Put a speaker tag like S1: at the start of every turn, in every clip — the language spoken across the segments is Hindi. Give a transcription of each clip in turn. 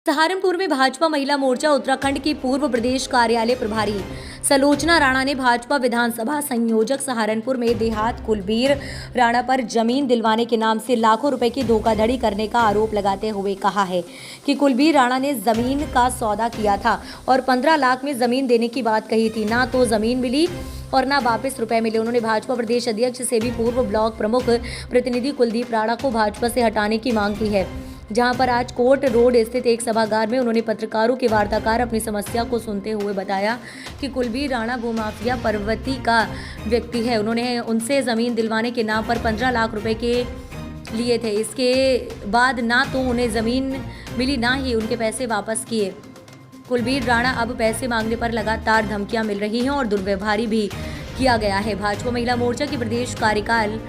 S1: सहारनपुर में भाजपा महिला मोर्चा उत्तराखंड की पूर्व प्रदेश कार्यालय प्रभारी सलोचना राणा ने भाजपा विधानसभा संयोजक सहारनपुर में देहात कुलबीर राणा पर जमीन दिलवाने के नाम से लाखों रुपए की धोखाधड़ी करने का आरोप लगाते हुए कहा है कि कुलबीर राणा ने जमीन का सौदा किया था और 15 लाख में जमीन देने की बात कही थी। ना तो जमीन मिली और ना वापस रुपए मिले। उन्होंने भाजपा प्रदेश अध्यक्ष से भी पूर्व ब्लॉक प्रमुख प्रतिनिधि कुलदीप राणा को भाजपा से हटाने की मांग की है, जहां पर आज कोर्ट रोड स्थित एक सभागार में उन्होंने पत्रकारों के वार्ताकार अपनी समस्या को सुनते हुए बताया कि कुलबीर राणा भूमाफिया पर्वती का व्यक्ति है। उन्होंने उनसे ज़मीन दिलवाने के नाम पर 15 लाख रुपए के लिए थे। इसके बाद ना तो उन्हें ज़मीन मिली, ना ही उनके पैसे वापस किए। कुलबीर राणा अब पैसे मांगने पर लगातार धमकियां मिल रही हैं और दुर्व्यवहारी भी किया गया है। भाजपा महिला मोर्चा की प्रदेश कार्यकाल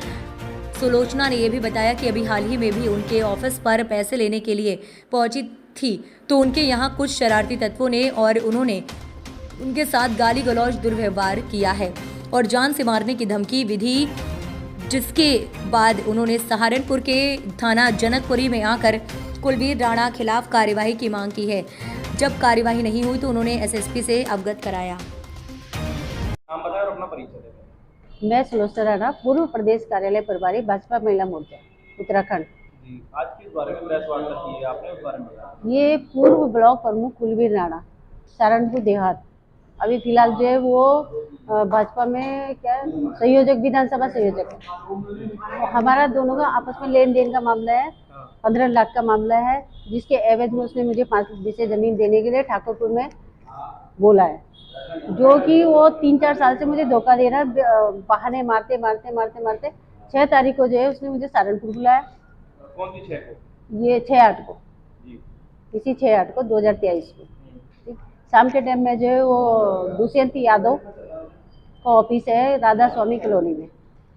S1: सुलोचना ने यह भी बताया कि अभी हाल ही में भी उनके ऑफिस पर पैसे लेने के लिए पहुंची थी तो उनके यहां कुछ शरारती तत्वों ने और उन्होंने उनके साथ गाली गलौज दुर्व्यवहार किया है और जान से मारने की धमकी विधि, जिसके बाद उन्होंने सहारनपुर के थाना जनकपुरी में आकर कुलबीर राणा खिलाफ कार्यवाही की मांग की है। जब कार्यवाही नहीं हुई तो उन्होंने एसएसपी से अवगत कराया।
S2: नाम बताएं और अपना परिचय दें।
S3: मैं सुलोचना राणा, पूर्व प्रदेश कार्यालय प्रभारी भाजपा महिला मोर्चा उत्तराखंड।
S2: जी, आज किस बारे में प्रेस वार्ता की है आपने, उस बारे में बताया।
S3: ये पूर्व ब्लॉक प्रमुख कुलबीर राणा, सहारनपुर देहात, अभी फिलहाल जो है वो भाजपा में क्या संयोजक, विधानसभा संयोजक है। तो हमारा दोनों का आपस में लेन देन का मामला है, 15 लाख का मामला है, जिसके एवज में उसने मुझे 5 बीसे जमीन देने के लिए ठाकुरपुर में बोला है, जो कि वो 3-4 साल से मुझे धोखा दे रहा है। बहाने मारते मारते मारते मारते 6 तारीख को जो है उसने मुझे सहारनपुर बुलाया।
S2: कौन सी 6 को?
S3: ये 6-8 को
S2: जी,
S3: इसी 6-8 को 2023 को ठीक शाम के टाइम में जो है वो दुष्यंत यादव का ऑफिस है राधा स्वामी कॉलोनी में,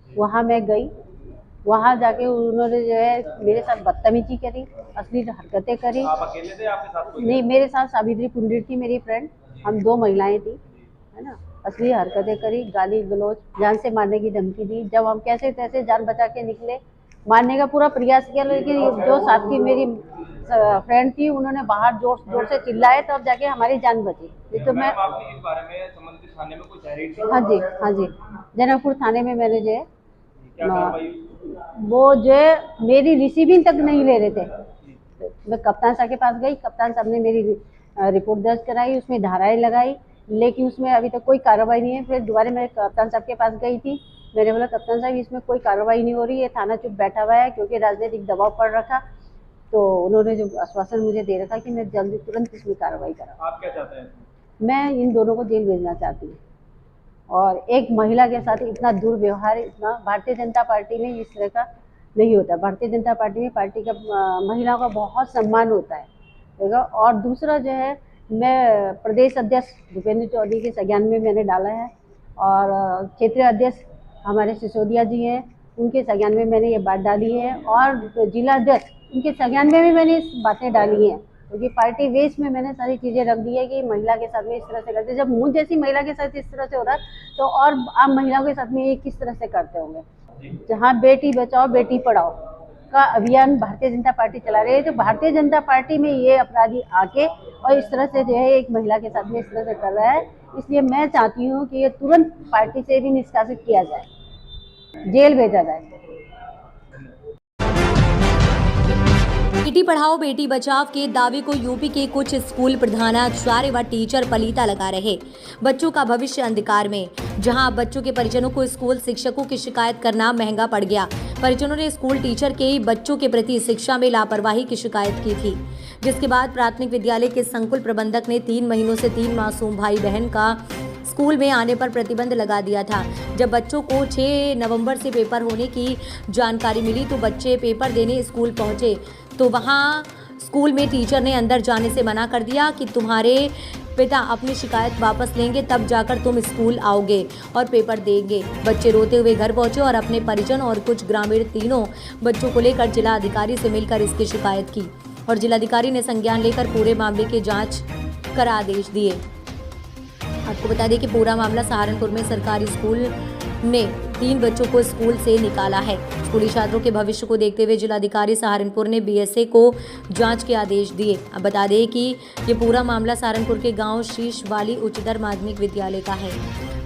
S3: वहाँ मैं गई। वहाँ जाके उन्होंने जो है मेरे साथ बदतमीजी करी, असली हरकतें करी।
S2: आप अकेले थे, आपके साथ कोई?
S3: नहीं, मेरे साथ सावित्री पुंडिर थी, मेरी फ्रेंड, हम 2 महिलाएं थी, है ना। असली हरकतें करी, गाली गलौज, जान से मारने की धमकी दी। जब हम कैसे तैसे जान बचा के निकले, मारने का पूरा प्रयास किया, लेकिन जो साथ की मेरी फ्रेंड थी उन्होंने बाहर जोर जोर से चिल्लाए, तब जाके हमारी जान बची। नहीं तो मैं
S2: आपने इस बारे में संबंधित थाने में कोई तहरीर दी?
S3: हाँ जी, जनकपुर थाने में मैंने जो है,
S2: क्या कार्रवाई?
S3: वो जो है मेरी रिसीविंग तक नहीं ले रहे थे। मैं कप्तान साहब के पास गई, कप्तान साहब ने मेरी रिपोर्ट दर्ज कराई, उसमें धाराएं लगाई, लेकिन उसमें अभी तक कोई कार्रवाई नहीं है। फिर दोबारा मैं कप्तान साहब के पास गई थी, मैंने बोला कप्तान साहब इसमें कोई कार्रवाई नहीं हो रही है, थाना चुप बैठा हुआ है क्योंकि राजनीतिक दबाव पड़ रखा। तो उन्होंने जो आश्वासन मुझे दे रखा कि मैं जल्दी तुरंत इसमें कार्रवाई कराऊँ।
S2: आप क्या चाहते हैं?
S3: मैं इन दोनों को जेल भेजना चाहती हूँ। और एक महिला के साथ इतना दुर्व्यवहार, इतना भारतीय जनता पार्टी में इस तरह का नहीं होता। भारतीय जनता पार्टी में पार्टी का महिलाओं का बहुत सम्मान होता है, देखा। और दूसरा जो है, मैं प्रदेश अध्यक्ष भूपेंद्र चौधरी के संज्ञान में मैंने डाला है और क्षेत्रीय अध्यक्ष हमारे सिसोदिया जी हैं, उनके संज्ञान में मैंने ये बात डाली है और जिला अध्यक्ष उनके संज्ञान में भी मैंने इस बातें डाली हैं, क्योंकि पार्टी वेश में मैंने सारी चीज़ें रख दी है कि महिला के साथ में इस तरह से करते। जब मुझ जैसी महिला के साथ इस तरह से हो रहा है तो और आम महिलाओं के साथ में ये किस तरह से करते होंगे। जहाँ बेटी बचाओ बेटी पढ़ाओ का अभियान भारतीय जनता पार्टी चला रही है, तो भारतीय जनता पार्टी में ये अपराधी आके और इस तरह से जो है एक महिला के साथ में इस तरह से कर रहा है। इसलिए मैं चाहती हूँ कि ये तुरंत पार्टी से भी निष्कासित किया जाए, जेल भेजा जाए।
S1: बेटी पढ़ाओ बेटी बचाओ के दावे को यूपी के कुछ स्कूल प्रधानाचार्य व टीचर पलीता लगा रहे। बच्चों का भविष्य अंधकार में, जहां बच्चों के परिजनों को स्कूल शिक्षकों की शिकायत करना महंगा पड़ गया। परिजनों ने स्कूल टीचर के बच्चों के प्रति शिक्षा में लापरवाही की शिकायत की थी, जिसके बाद प्राथमिक विद्यालय के संकुल प्रबंधक ने 3 महीनों से 3 मासूम भाई बहन का स्कूल में आने पर प्रतिबंध लगा दिया था। जब बच्चों को 6 नवंबर से पेपर होने की जानकारी मिली तो बच्चे पेपर देने स्कूल पहुंचे, तो वहां स्कूल में टीचर ने अंदर जाने से मना कर दिया कि तुम्हारे पिता अपनी शिकायत वापस लेंगे तब जाकर तुम स्कूल आओगे और पेपर देंगे। बच्चे रोते हुए घर पहुंचे और अपने परिजन और कुछ ग्रामीण तीनों बच्चों को लेकर जिला अधिकारी से मिलकर इसकी शिकायत की और जिलाधिकारी ने संज्ञान लेकर पूरे मामले की जाँच कर आदेश दिए। आपको बता दें कि पूरा मामला सहारनपुर में सरकारी स्कूल में 3 बच्चों को स्कूल से निकाला है। स्कूली छात्रों के भविष्य को देखते हुए जिलाधिकारी सहारनपुर ने बीएसए को जांच के आदेश दिए। अब बता दें कि ये पूरा मामला सहारनपुर के गांव शीश वाली उच्चतर माध्यमिक विद्यालय का है,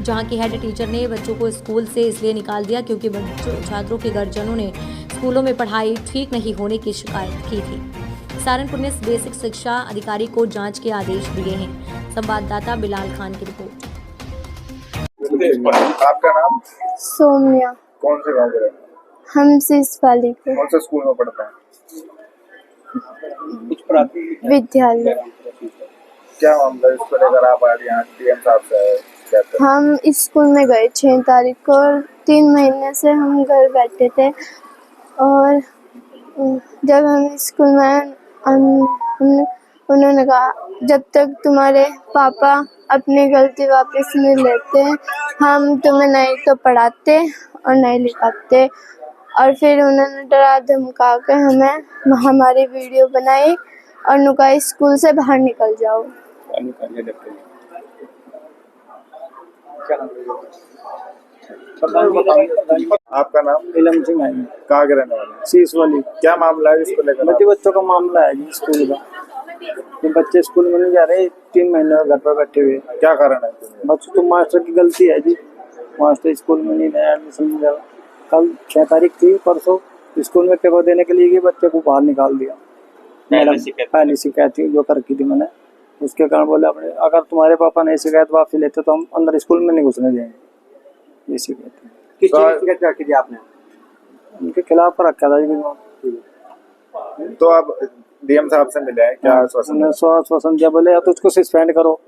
S1: जहां की हेड टीचर ने बच्चों को स्कूल से इसलिए निकाल दिया क्योंकि छात्रों के गार्जियनों ने स्कूलों में पढ़ाई ठीक नहीं होने की शिकायत की थी। सहारनपुर ने बेसिक शिक्षा अधिकारी को जांच के आदेश दिए हैं। संवाददाता बिलाल खान की रिपोर्ट।
S4: आपका नाम?
S5: सोम्या।
S4: कौन से गांव के रहने?
S5: हम शीश वाली के
S4: कौन से स्कूल में पढ़ते हैं?
S5: विद्यालय।
S4: क्या मामला इस पर लेकर आप आज यहाँ डीएम साहब से क्या कर?
S5: हम स्कूल में गए 6 तारीख को और 3 महीने से हम घर बैठे थे और जब हम स्कूल में आए उन्होंने कहा जब तक तुम्हारे पापा अपनी गलती वापस नहीं लेते हम तुम्हें नहीं तो पढ़ाते और नहीं लिखाते। और फिर उन्होंने डरा धमका के हमें हमारी वीडियो बनाई और नुका स्कूल से बाहर निकल जाओ।
S4: आपका नाम?
S6: नीलम सिंह है।
S4: कहाँ के रहने वाले?
S6: शीश वाली।
S4: क्या मामला है इसको लेकर?
S6: बच्चों का मामला है जी स्कूल का। ये बच्चे स्कूल में नहीं जा रहे, 3 महीने घर पर बैठे हुए।
S4: क्या कारण है?
S6: बच्चों तो मास्टर की गलती है जी, मास्टर स्कूल में नहीं नया एडमिशन नहीं दिया। कल 6 तारीख थी, परसों स्कूल में पेपर देने के लिए गए, बच्चे को बाहर निकाल दिया। पहली शिकायत थी जो कर की थी मैंने, उसके कारण बोले अपने अगर तुम्हारे पापा नहीं शिकायत वापसी लेते तो हम अंदर स्कूल में नहीं घुसने देंगे। ये शिकायत थी।
S2: किस चीज़ की शिकायत रखी थी आपने?
S6: उनके खिलाफ पर रखा था जी।
S4: तो आप डीएम साहब से मिले हैं, क्या आश्वासन?
S6: आश्वासन दिया, बोले या तो उसको सस्पेंड करो,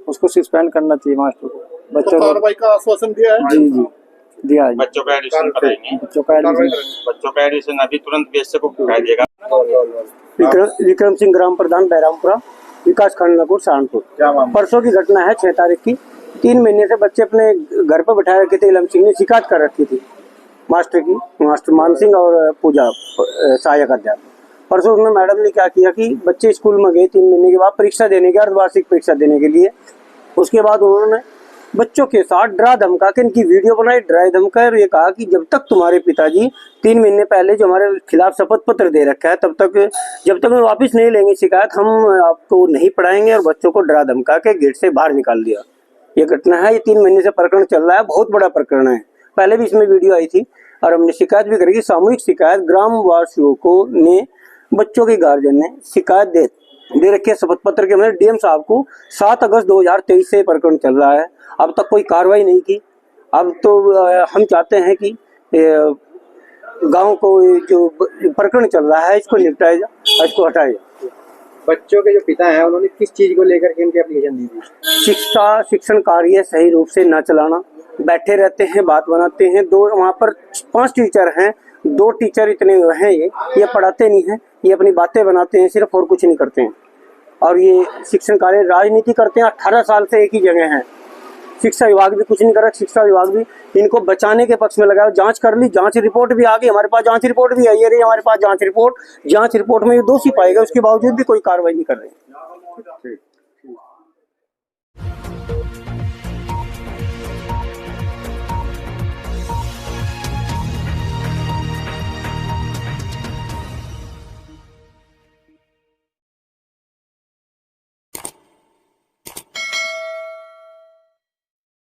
S6: उसको सस्पेंड करना चाहिए मास्टर को। बच्चों को
S4: कार्रवाई का आश्वासन दिया है?
S6: जी दिया है।
S7: बच्चों का एडिशन कराएंगे,
S6: बच्चों का
S7: एडिशन अभी तुरंत बीएसए को करा देगा।
S6: विक्रम सिंह, ग्राम प्रधान बैरामपुरा, विकास खंड नकुर, सहारनपुर।
S4: क्या मामला?
S6: परसों की घटना है 6 तारीख की। 3 महीने से बच्चे अपने घर पर बैठाए रखे थे। इलम सिंह ने शिकायत कर रखी थी मास्टर की, मास्टर मान सिंह और पूजा सहायक अध्यापक। परसों उसमें मैडम ने क्या किया कि बच्चे स्कूल में गए 3 महीने के बाद परीक्षा देने के, अर्धवार्षिक परीक्षा देने के लिए। उसके बाद उन्होंने बच्चों के साथ डरा धमका के इनकी वीडियो बनाई, डरा धमका और ये कहा कि जब तक तुम्हारे पिताजी 3 महीने पहले जो हमारे खिलाफ शपथ पत्र दे रखा है तब तक जब तक वापस नहीं लेंगे शिकायत हम आपको नहीं पढ़ाएंगे, और बच्चों को डरा धमका के गेट से बाहर निकाल दिया। ये घटना है, ये 3 महीने से प्रकरण चल रहा है, बहुत बड़ा प्रकरण है। पहले भी इसमें वीडियो आई थी और हमने शिकायत भी करी। सामूहिक शिकायत ग्रामवासियों को ने बच्चों के गार्जियन ने शिकायत दे रखी है शपथ पत्र के। मैंने डीएम साहब को 7 अगस्त 2023 से प्रकरण चल रहा है, अब तक कोई कार्रवाई नहीं की। अब तो हम चाहते हैं कि गांव को जो प्रकरण चल रहा है इसको निपटाया जाए, इसको हटाया जाए।
S2: बच्चों के जो पिता हैं उन्होंने किस चीज को लेकर के इनकी एप्लीकेशन दी थी?
S6: शिक्षण कार्य सही रूप से न चलाना, बैठे रहते हैं, बात बनाते हैं। वहाँ पर 5 टीचर हैं, 2 टीचर इतने हैं, ये पढ़ाते नहीं हैं, ये अपनी बातें बनाते हैं सिर्फ और कुछ नहीं करते हैं। और ये शिक्षण कार्य राजनीति करते हैं, 18 साल से एक ही जगह हैं। शिक्षा विभाग भी कुछ नहीं कर रहा, शिक्षा विभाग भी इनको बचाने के पक्ष में लगा। जांच कर ली, जांच रिपोर्ट भी आ गई, हमारे पास जांच रिपोर्ट भी आई है। हमारे पास जांच रिपोर्ट में ये दोषी पाएगा, उसके बावजूद भी कोई कार्रवाई नहीं कर रहे।